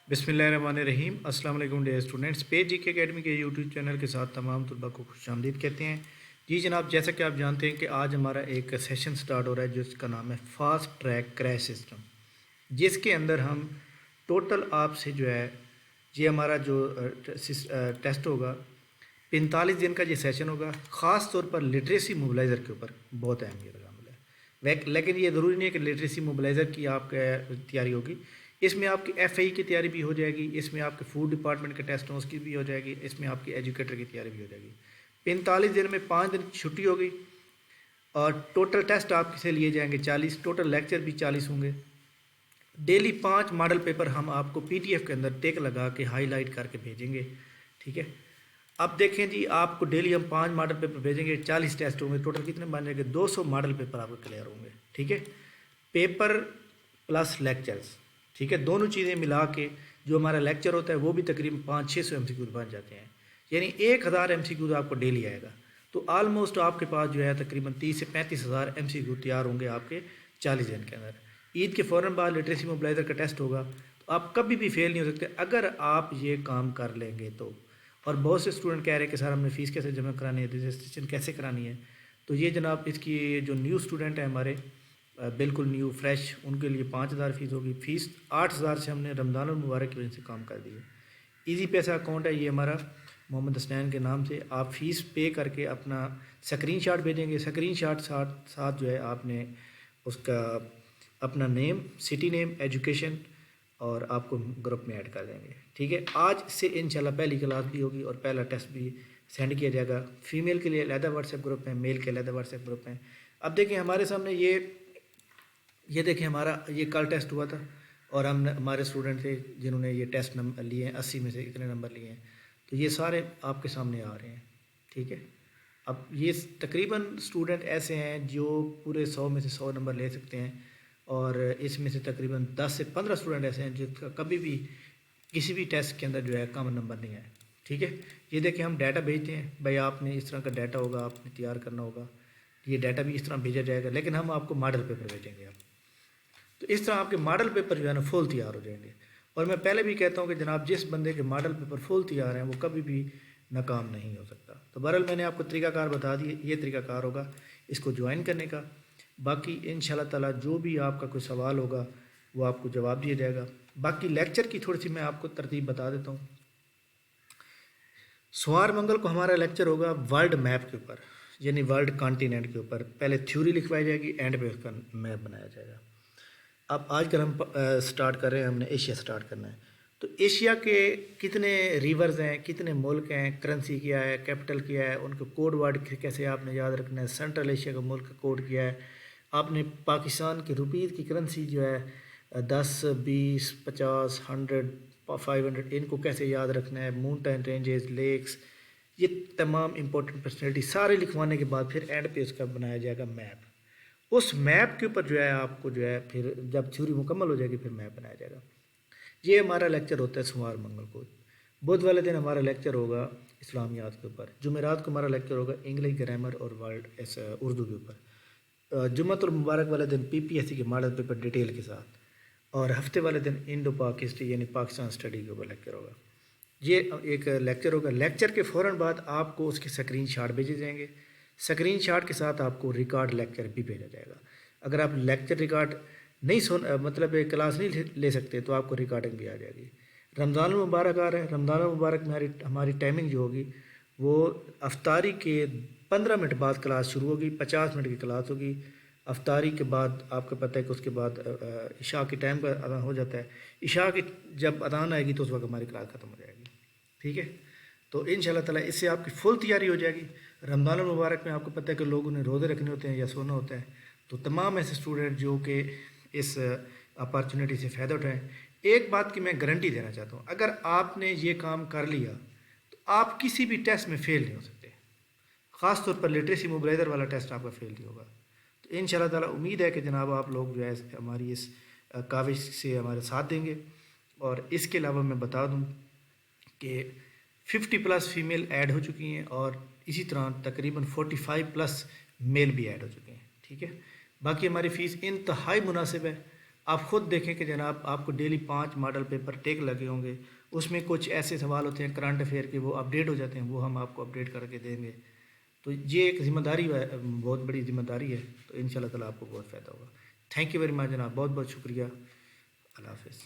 बिस्मिल्लाहिर्रहमानिर्रहीम। अस्सलाम वालेकुम डियर स्टूडेंट्स। पेज जी के अकेडमी के यूट्यूब चैनल के साथ तमाम तलबा को खुशामदीद कहते हैं। जी जनाब, जैसा कि आप जानते हैं कि आज हमारा एक सेशन स्टार्ट हो रहा है जिसका नाम है फास्ट ट्रैक क्रैश सिस्टम, जिसके अंदर हम टोटल आपसे जो है ये हमारा जो टेस्ट होगा 45 दिन का ये सेशन होगा। ख़ास तौर पर लिटरेसी मोबलाइज़र के ऊपर बहुत अहमियत का मामला है। लेकिन ये ज़रूरी नहीं है कि लिटरेसी मोबलाइज़र की आपका तैयारी होगी। इसमें आपकी एफआई की तैयारी भी हो जाएगी, इसमें आपके फूड डिपार्टमेंट के टेस्ट हैं उसकी भी हो जाएगी, इसमें आपकी एजुकेटर की तैयारी भी हो जाएगी। 45 दिन में 5 दिन की छुट्टी होगी और टोटल टेस्ट आपके से लिए जाएंगे 40, टोटल लेक्चर भी 40 होंगे। डेली 5 मॉडल पेपर हम आपको पीडीएफ के अंदर टिक लगा के हाईलाइट करके भेजेंगे, ठीक है। अब देखें जी, आपको डेली हम 5 मॉडल पेपर भेजेंगे, 40 टेस्ट होंगे, टोटल कितने बन जाएंगे? 200 मॉडल पेपर आपको क्लियर होंगे, ठीक है। पेपर प्लस लेक्चर्स, ठीक है, दोनों चीज़ें मिला के जो हमारा लेक्चर होता है वो भी तकरीबन 500-600 MCQ बन जाते हैं, यानी 1000 MCQ आपको डेली आएगा। तो आलमोस्ट आपके पास जो है तकरीबन 30 से 35,000 MCQ तैयार होंगे आपके 40 दिन के अंदर। ईद के फ़ौरन बाद लिटरेसी मोबलाइज़र का टेस्ट होगा, तो आप कभी भी फेल नहीं हो सकते अगर आप ये काम कर लेंगे तो। और बहुत से स्टूडेंट कह रहे हैं कि सर हमने फ़ीस कैसे जमा करानी है, रजिस्ट्रेशन कैसे करानी है। तो ये जनाब इसकी जो न्यू स्टूडेंट है हमारे बिल्कुल न्यू फ्रेश, उनके लिए 5,000 फ़ीस होगी। फ़ीस 8,000 से हमने रमज़ान मुबारक की वजह से काम कर दी है। ईजी पैसा अकाउंट है ये हमारा, मोहम्मद हसनैन के नाम से। आप फ़ीस पे करके अपना स्क्रीनशॉट भेजेंगे, स्क्रीनशॉट साथ जो है आपने उसका अपना नेम, सिटी नेम, एजुकेशन और आपको ग्रुप में ऐड कर देंगे, ठीक है। आज से इंशाल्लाह पहली क्लास भी होगी और पहला टेस्ट भी सेंड किया जाएगा। फीमेल के लिए अलहदा व्हाट्सएप ग्रुप है, मेल के अलहदा व्हाट्सएप ग्रुप है। अब देखें हमारे सामने ये देखें हमारा ये कल टेस्ट हुआ था और हम हमारे स्टूडेंट थे जिन्होंने ये टेस्ट नंबर लिए हैं, 80 में से इतने नंबर लिए हैं, तो ये सारे आपके सामने आ रहे हैं, ठीक है। अब ये तकरीबन स्टूडेंट ऐसे हैं जो पूरे 100 में से 100 नंबर ले सकते हैं और इसमें से तकरीबन 10 से 15 स्टूडेंट ऐसे हैं जिनका कभी भी किसी भी टेस्ट के अंदर जो है कम नंबर नहीं आए, ठीक है। ये देखिए हम डाटा भेजते हैं, भाई आपने इस तरह का डाटा होगा, आपने तैयार करना होगा, ये डाटा भी इस तरह भेजा जाएगा, लेकिन हम आपको मॉडल पेपर भेजेंगे आप। तो इस तरह आपके मॉडल पेपर जो है ना फुल तैयार हो जाएंगे। और मैं पहले भी कहता हूँ कि जनाब जिस बंदे के मॉडल पेपर फुल तैयार हैं वो कभी भी नाकाम नहीं हो सकता। तो बहरहाल मैंने आपको तरीकाकार बता दिए, ये तरीकाकार होगा इसको ज्वाइन करने का। बाकी इंशाल्लाह ताला जो भी आपका कोई सवाल होगा वो आपको जवाब दिया जाएगा। बाकी लेक्चर की थोड़ी सी मैं आपको तरतीब बता देता हूँ। सोमवार मंगल को हमारा लेक्चर होगा वर्ल्ड मैप के ऊपर, यानी वर्ल्ड कॉन्टिनेंट के ऊपर। पहले थ्योरी लिखवाई जाएगी, एंड पे उसका मैप बनाया जाएगा। अब आजकल हम स्टार्ट कर रहे हैं, हमने एशिया स्टार्ट करना है। तो एशिया के कितने रिवर्स हैं, कितने मुल्क हैं, करेंसी क्या है, कैपिटल क्या है, उनके कोड वर्ड कैसे आपने याद रखना है। सेंट्रल एशिया का मुल्क का कोड क्या है, आपने पाकिस्तान के रुपीज़ की करेंसी जो है 10, 20, 50, 100, 500 इनको कैसे याद रखना है। माउंटेन रेंजेस, लेक्स, ये तमाम इंपॉर्टेंट पर्सनैलिटी सारे लिखवाने के बाद फिर एंड पे उसका बनाया जाएगा मैप। उस मैप के ऊपर जो है आपको जो है फिर जब थ्योरी मुकम्मल हो जाएगी फिर मैप बनाया जाएगा। ये हमारा लेक्चर होता है सोमवार मंगल को। बुध वाले दिन हमारा लेक्चर होगा इस्लामियात के ऊपर। जुमेरात को हमारा लेक्चर होगा इंग्लिश ग्रामर और वर्ल्ड उर्दू के ऊपर। जुम्मतुल मुबारक वाले दिन PPSC के मॉडल पेपर डिटेल के साथ, और हफ्ते वाले दिन इंडो पाक हिस्ट्री यानी पाकिस्तान स्टडी के ऊपर लेक्चर होगा। ये एक लेक्चर होगा। लेक्चर के फ़ौरन बाद आपको उसके स्क्रीनशॉट भेजे जाएंगे, स्क्रीनशॉट के साथ आपको रिकॉर्ड लेक्चर भी भेजा जाएगा। अगर आप लेक्चर रिकॉर्ड नहीं मतलब क्लास नहीं ले सकते तो आपको रिकॉर्डिंग भी आ जाएगी। रमज़ान मुबारक आ रहा है, रमज़ान मुबारक में हमारी टाइमिंग जो होगी वो अफ्तारी के 15 मिनट बाद क्लास शुरू होगी, 50 मिनट की क्लास होगी। अफ्तारी के बाद आपको पता है कि उसके बाद इशा के टाइम पर अज़ान हो जाता है। इशा की जब अज़ान आएगी तो उस वक्त हमारी क्लास ख़त्म हो जाएगी, ठीक है। तो इंशाल्लाह ताला इससे आपकी फुल तैयारी हो जाएगी। रमज़ान मुबारक में आपको पता है कि लोगों ने रोज़े रखने होते हैं या सोना होता है, तो तमाम ऐसे स्टूडेंट जो कि इस अपॉर्चुनिटी से फ़ायदा उठाएं। एक बात की मैं गारंटी देना चाहता हूँ, अगर आपने ये काम कर लिया तो आप किसी भी टेस्ट में फ़ेल नहीं हो सकते। ख़ास तौर पर लिटरेसी मोबलाइज़र वाला टेस्ट आपका फ़ेल नहीं होगा। तो इंशाल्लाह ताला उम्मीद है कि जनाब आप लोग जो है हमारी इस काविश से हमारे साथ देंगे। और इसके अलावा मैं बता दूँ कि 50+ फीमेल ऐड हो चुकी हैं और इसी तरह तकरीबन 45+ मेल भी ऐड हो चुके हैं, ठीक है। बाकी हमारी फ़ीस इंतहाई मुनासिब है, آپ خود دیکھیں کہ جناب آپ کو ڈیلی 5 ماڈل پیپر ٹیک لگے ہوں گے، اس میں کچھ ایسے سوال ہوتے ہیں کرنٹ افیئر کے، وہ اپڈیٹ ہو جاتے ہیں، وہ ہم آپ کو اپڈیٹ کر کے دیں گے. تو یہ ایک ذمہ داری ہے، بہت بڑی ذمہ داری ہے. تو ان شاء اللہ تعالیٰ آپ کو بہت فائدہ ہوگا. تھینک یو ویری مچ جناب، بہت بہت شکریہ. اللہ حافظ.